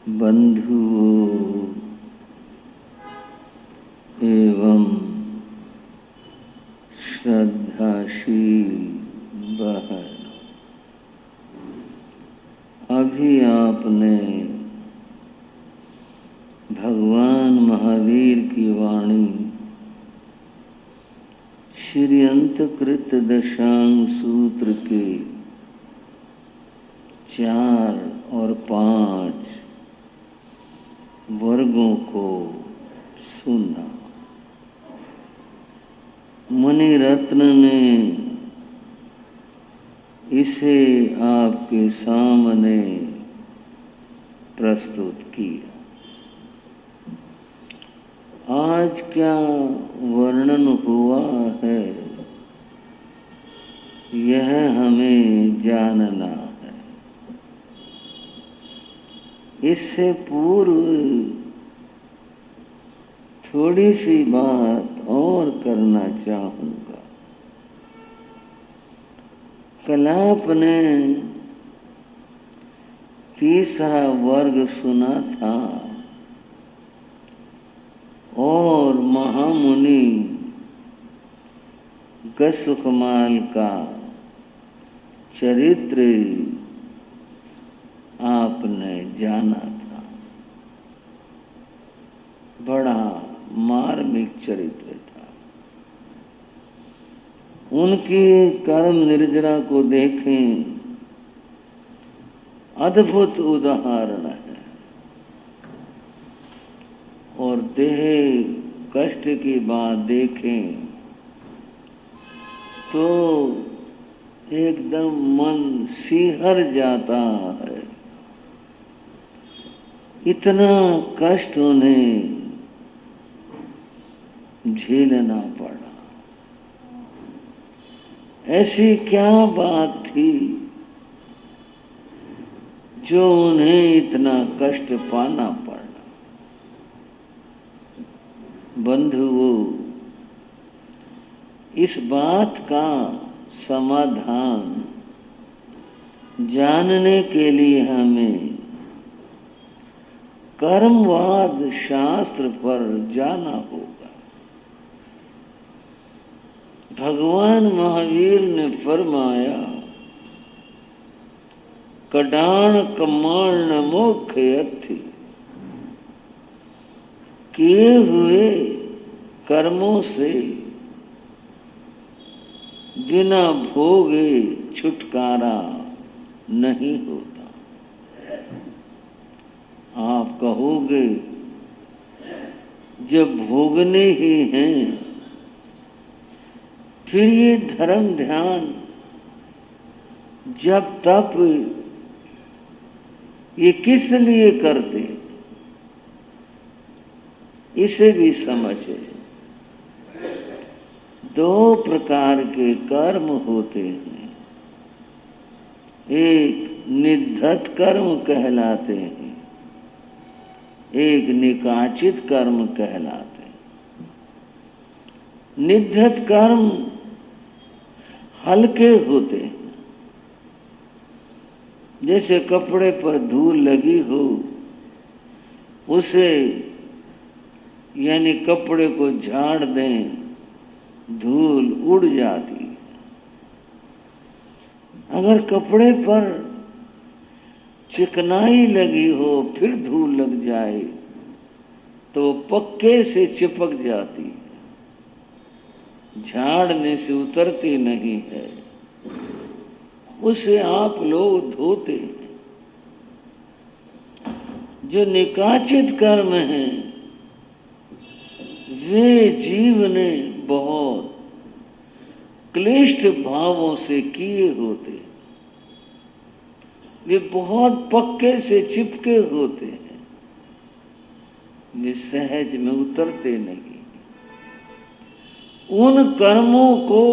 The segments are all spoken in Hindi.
बंधुओं एवं श्रद्धाशील बहन, अभी आपने भगवान महावीर की वाणी श्री अंतकृत दशांग सूत्र के 4 और 5 वर्गों को सुना। मुनि रत्न ने इसे आपके सामने प्रस्तुत किया। आज क्या वर्णन हुआ है यह हमें जानना है। इससे पूर्व थोड़ी सी बात और करना चाहूंगा। कल आपने तीसरा वर्ग सुना था और महामुनि गसुकमाल का चरित्र आपने जाना था। बड़ा मार्मिक चरित्र था। उनकी कर्म निर्जरा को देखें, अद्भुत उदाहरण है। और देह कष्ट की बात देखें तो एकदम मन सिहर जाता है। इतना कष्ट उन्हें झेलना पड़ा। ऐसी क्या बात थी जो उन्हें इतना कष्ट पाना पड़ा। बंधुओं, इस बात का समाधान जानने के लिए हमें कर्मवाद शास्त्र पर जाना होगा। भगवान महावीर ने फरमाया, कडाण कमाण न मोक्षयति, किए हुए कर्मों से बिना भोगे छुटकारा नहीं होता। आप कहोगे जब भोगने ही हैं फिर ये धर्म ध्यान जब तप ये किस लिए करते, इसे भी समझे। 2 प्रकार के कर्म होते हैं। एक निधत्त कर्म कहलाते हैं, एक निकाचित कर्म कहलाते हैं। निधत्त कर्म हल्के होते हैं। जैसे कपड़े पर धूल लगी हो, उसे यानी कपड़े को झाड़ दें, धूल उड़ जाती है। अगर कपड़े पर चिकनाई लगी हो फिर धूल लग जाए तो पक्के से चिपक जाती है, झाड़ने से उतरती नहीं है। उसे आप लोग धोते हैं। जो निकाचित कर्म हैं वे जीव ने बहुत क्लिष्ट भावों से किए होते हैं। वे बहुत पक्के से चिपके होते हैं। वे सहज में उतरते नहीं। उन कर्मों को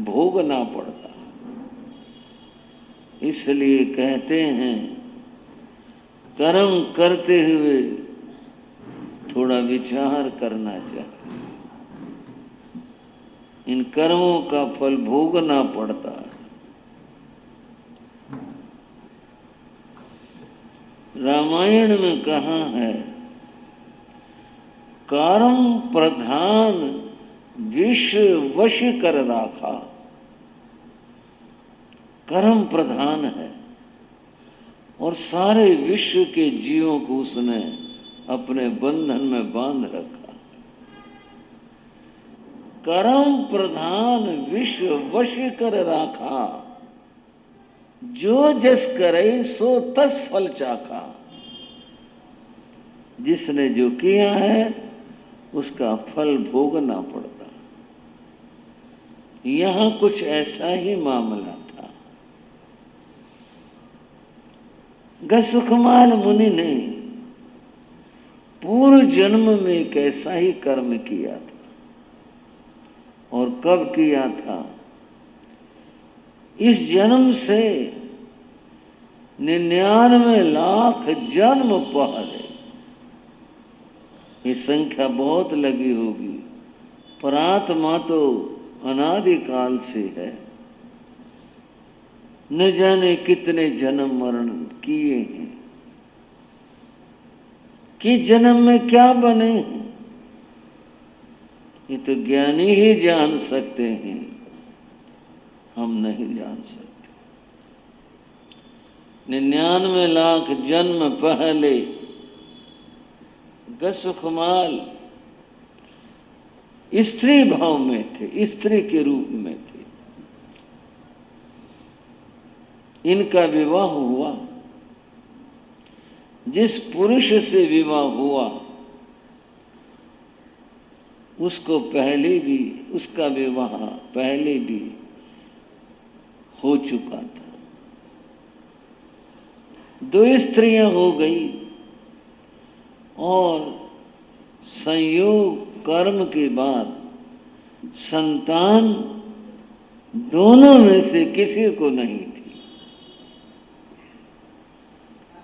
भोगना पड़ता। इसलिए कहते हैं कर्म करते हुए थोड़ा विचार करना चाहिए। इन कर्मों का फल भोगना पड़ता है। रामायण में कहा है, कर्म प्रधान विश्व वश कर राखा। कर्म प्रधान है और सारे विश्व के जीवों को उसने अपने बंधन में बांध रखा। कर्म प्रधान विश्व वश कर राखा, जो जस करे सो तस फल चाखा। जिसने जो किया है उसका फल भोगना पड़ता। यहां कुछ ऐसा ही मामला था। गसुखमाल मुनि ने पूर्व जन्म में एक ऐसा ही कर्म किया था। और कब किया था? इस जन्म से 99 लाख जन्म पहले। ये संख्या बहुत लगी होगी, पर आत्मा तो अनादिकाल से है। न जाने कितने जन्म मरण किए हैं, कि जन्म में क्या बने हैं, ये तो ज्ञानी ही जान सकते हैं, हम नहीं जान सकते। 99 लाख जन्म पहले गसुखमाल स्त्री भाव में थे, स्त्री के रूप में थे। इनका विवाह हुआ। जिस पुरुष से विवाह हुआ उसको पहले भी, उसका विवाह पहले भी हो चुका था। 2 स्त्रियां हो गई और संयोग कर्म के बाद संतान दोनों में से किसी को नहीं थी।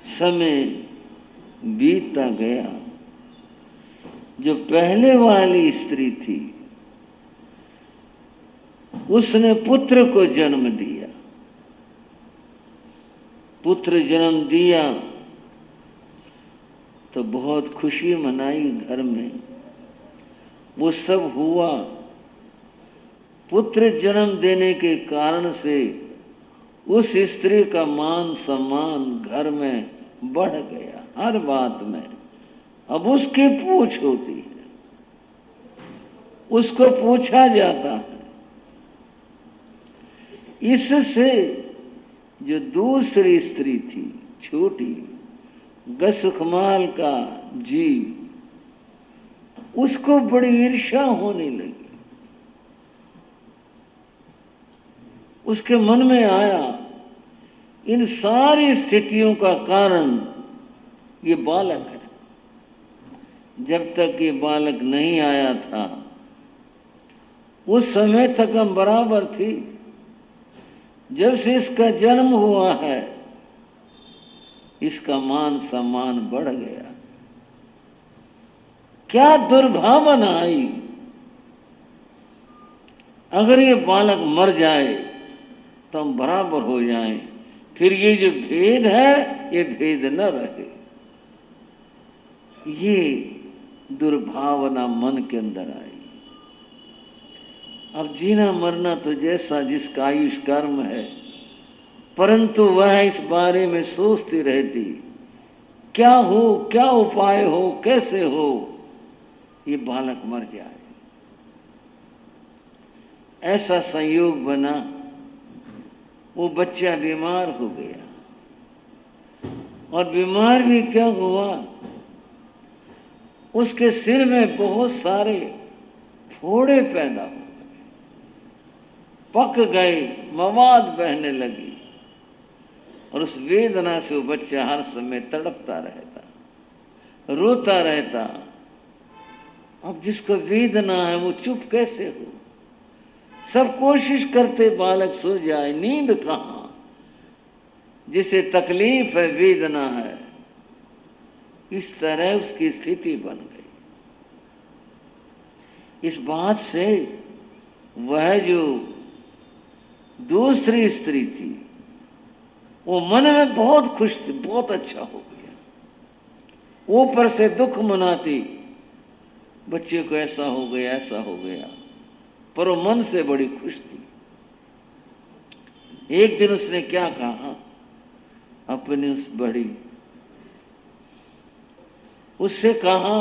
समय बीतता गया। जो पहले वाली स्त्री थी उसने पुत्र को जन्म दिया। पुत्र जन्म दिया तो बहुत खुशी मनाई घर में। वो सब हुआ। पुत्र जन्म देने के कारण से उस स्त्री का मान सम्मान घर में बढ़ गया, हर बात में। अब उसकी पूछ होती है, उसको पूछा जाता है। इससे जो दूसरी स्त्री थी, छोटी गसुखमाल का जीव, उसको बड़ी ईर्ष्या होने लगी। उसके मन में आया इन सारी स्थितियों का कारण ये बालक है। जब तक ये बालक नहीं आया था उस समय तक हम बराबर थी। जब से इसका जन्म हुआ है इसका मान सम्मान बढ़ गया। क्या दुर्भावना आई। अगर ये बालक मर जाए तो हम बराबर हो जाएं, फिर ये जो भेद है ये भेद न रहे। ये दुर्भावना मन के अंदर आई। अब जीना मरना तो जैसा जिसका आयुष कर्म है, परंतु वह इस बारे में सोचती रहती, क्या हो, क्या उपाय हो, कैसे हो ये बालक मर जाए। ऐसा संयोग बना, वो बच्चा बीमार हो गया। और बीमार भी क्या हुआ, उसके सिर में बहुत सारे फोड़े पैदा हो गए, पक गए, मवाद बहने लगी। और उस वेदना से वो बच्चा हर समय तड़पता रहता, रोता रहता। अब जिसको वेदना है वो चुप कैसे हो। सब कोशिश करते बालक सो जाए, नींद कहां। जिसे तकलीफ है, वेदना है, इस तरह उसकी स्थिति बन गई। इस बात से वह जो दूसरी स्त्री थी वो मन में बहुत खुश थी, बहुत अच्छा हो गया। ऊपर से दुख मनाती, बच्चे को ऐसा हो गया ऐसा हो गया, पर वो मन से बड़ी खुश थी। एक दिन उसने क्या कहा अपनी उस बड़ी, उससे कहा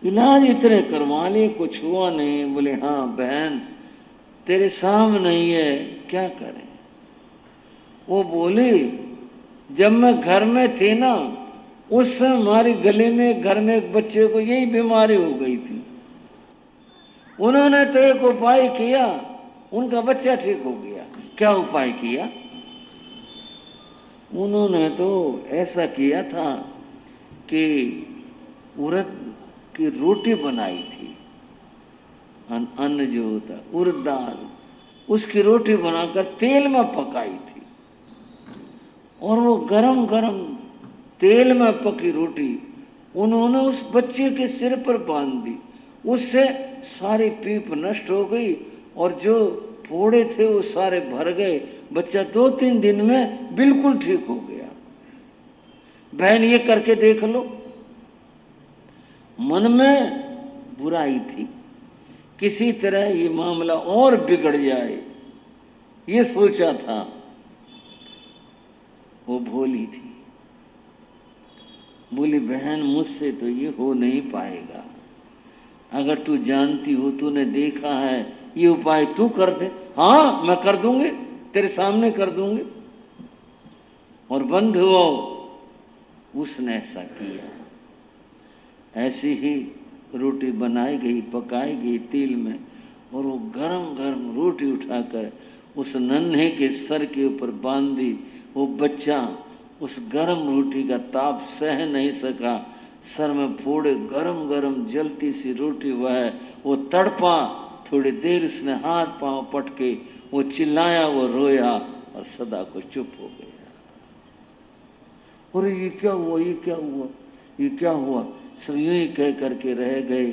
इलाज इतने करवा लिए कुछ हुआ नहीं। बोले हाँ बहन तेरे सामने ही है, क्या करें। वो बोली जब मैं घर में थी ना, उस समय हमारी गली में घर में एक बच्चे को यही बीमारी हो गई थी। उन्होंने तो एक उपाय किया, उनका बच्चा ठीक हो गया। क्या उपाय किया? उन्होंने तो ऐसा किया था कि उड़द की रोटी बनाई थी, अन्न जो होता उड़द दाल, उसकी रोटी बनाकर तेल में पकाई थी, और वो गरम गरम तेल में पकी रोटी उन्होंने उस बच्चे के सिर पर बांध दी। उससे सारी पीप नष्ट हो गई और जो फोड़े थे वो सारे भर गए। बच्चा 2-3 दिन में बिल्कुल ठीक हो गया। बहन ये करके देख लो। मन में बुराई थी, किसी तरह ये मामला और बिगड़ जाए ये सोचा था। वो भोली थी, बोली बहन मुझसे तो ये हो नहीं पाएगा, अगर तू जानती हो, तूने देखा है, ये उपाय तू कर दे। हाँ मैं कर दूंगी, तेरे सामने कर दूंगी। और बंधुओं उसने ऐसा किया। ऐसी ही रोटी बनाई गई, पकाई गई तेल में, और वो गरम गरम रोटी उठाकर उस नन्हे के सर के ऊपर बांध दी। वो बच्चा उस गरम रोटी का ताप सह नहीं सका, सर में फोड़े, गरम गरम जलती सी रोटी वह, वो तड़पा। थोड़ी देर उसने हाथ पांव पटके, वो चिल्लाया, वो रोया और सदा को चुप हो गया। और ये क्या हुआ, ये क्या हुआ, ये क्या हुआ, सब यूं ही कह करके रह गए।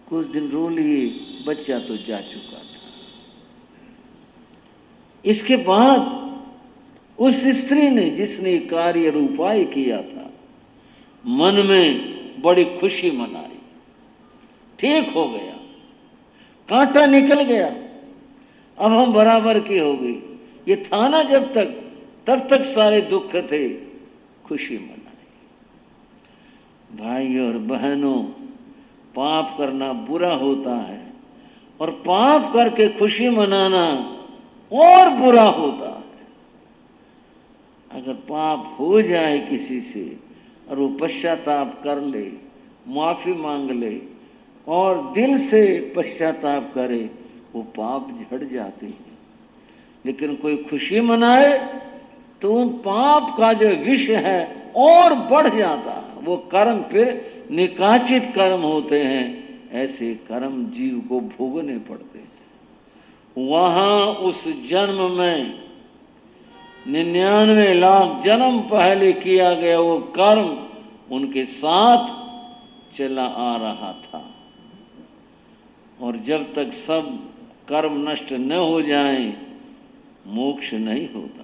कुछ दिन रो लिए, बच्चा तो जा चुका था। इसके बाद उस स्त्री ने जिसने कार्य और उपाय किया था, मन में बड़ी खुशी मनाई, ठीक हो गया, कांटा निकल गया, अब हम बराबर की हो गई। ये था ना जब तक, तब तक सारे दुख थे, खुशी मनाई। भाइयों और बहनों, पाप करना बुरा होता है और पाप करके खुशी मनाना और बुरा होता है। अगर पाप हो जाए किसी से और वो पश्चाताप कर ले, माफी मांग ले और दिल से पश्चाताप करे, वो पाप झड़ जाते हैं। लेकिन कोई खुशी मनाए तो उन पाप का जो विषय है और बढ़ जाता है। वो कर्म फिर निकाचित कर्म होते हैं, ऐसे कर्म जीव को भोगने पड़ते हैं। वहां उस जन्म में 99 लाख जन्म पहले किया गया वो कर्म उनके साथ चला आ रहा था, और जब तक सब कर्म नष्ट न हो जाए मोक्ष नहीं होता।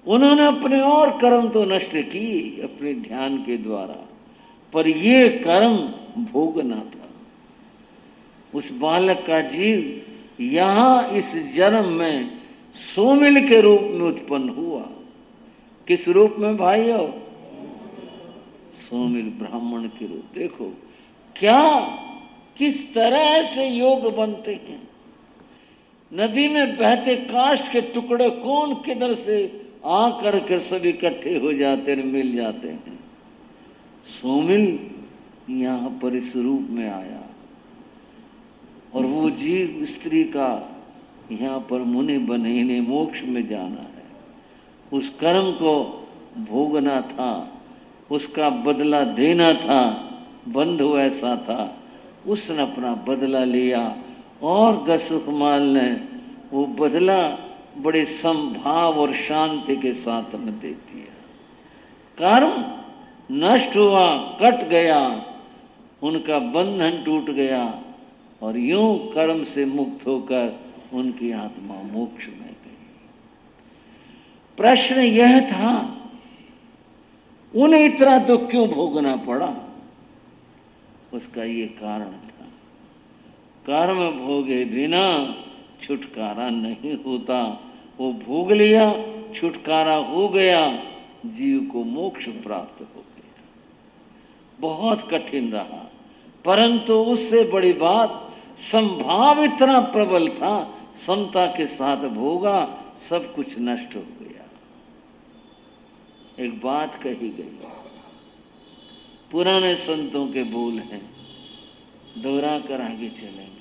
उन्होंने अपने और कर्म तो नष्ट किए अपने ध्यान के द्वारा, पर ये कर्म भोगना था। उस बालक का जीव यहां इस जन्म में सोमिल के रूप में उत्पन्न हुआ। किस रूप में भाइयों? सोमिल ब्राह्मण के रूप। देखो क्या किस तरह से योग बनते हैं। नदी में बहते काष्ठ के टुकड़े कौन किधर से आकर के सब इकट्ठे हो जाते हैं, मिल जाते हैं। सोमिल यहां पर इस रूप में आया, और वो जीव स्त्री का यहां पर मुनि बने, इन्हें मोक्ष में जाना है। उस कर्म को भोगना था, उसका बदला देना था। बंधु ऐसा था, उसने अपना बदला लिया, और गसुकमाल ने वो बदला बड़े संभाव और शांति के साथ में दे दिया। कर्म नष्ट हुआ, कट गया, उनका बंधन टूट गया, और यूं कर्म से मुक्त होकर उनकी आत्मा मोक्ष में गई। प्रश्न यह था उन्हें इतना दुख क्यों भोगना पड़ा? उसका ये कारण था, कर्म भोगे बिना छुटकारा नहीं होता। वो भोग लिया, छुटकारा हो गया, जीव को मोक्ष प्राप्त हो गया। बहुत कठिन रहा, परंतु उससे बड़ी बात संभाव इतना प्रबल था, समता के साथ भोगा, सब कुछ नष्ट हो गया। एक बात कही गई, पुराने संतों के बोल हैं, दोहरा कर आगे चलेंगे।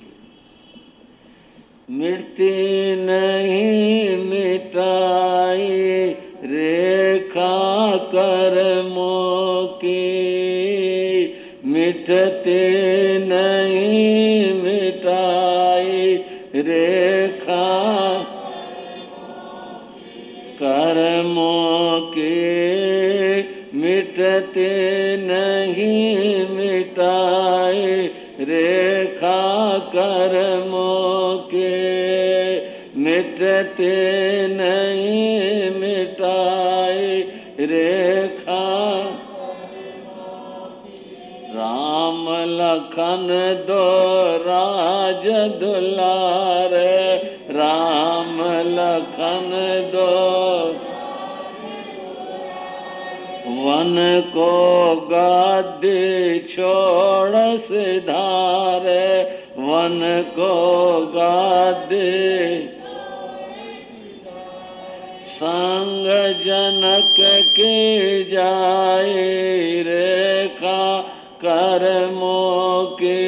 मिटती नहीं मिटाई रेखा कर्मों की, मिटते नहीं मिटाई रेखा कर्मों की, मिटते नहीं मिटाई रेखा कर्मों के, मिटते नहीं मिटाई रेखा। राम लखन दो राज दुलारे, राम लखन दो वन को गद्दी छोड़ सिधारे, वन को गद्दी संग जनक की जाए रेखा कर्मों की,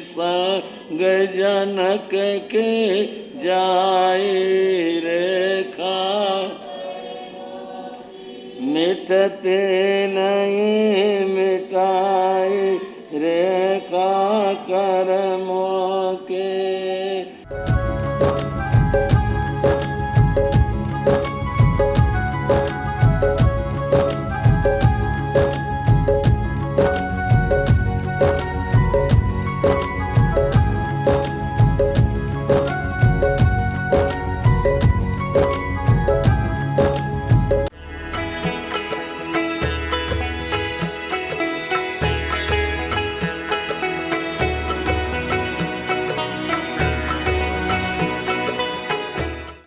संग जनक की जाए रेखा। मिटते नहीं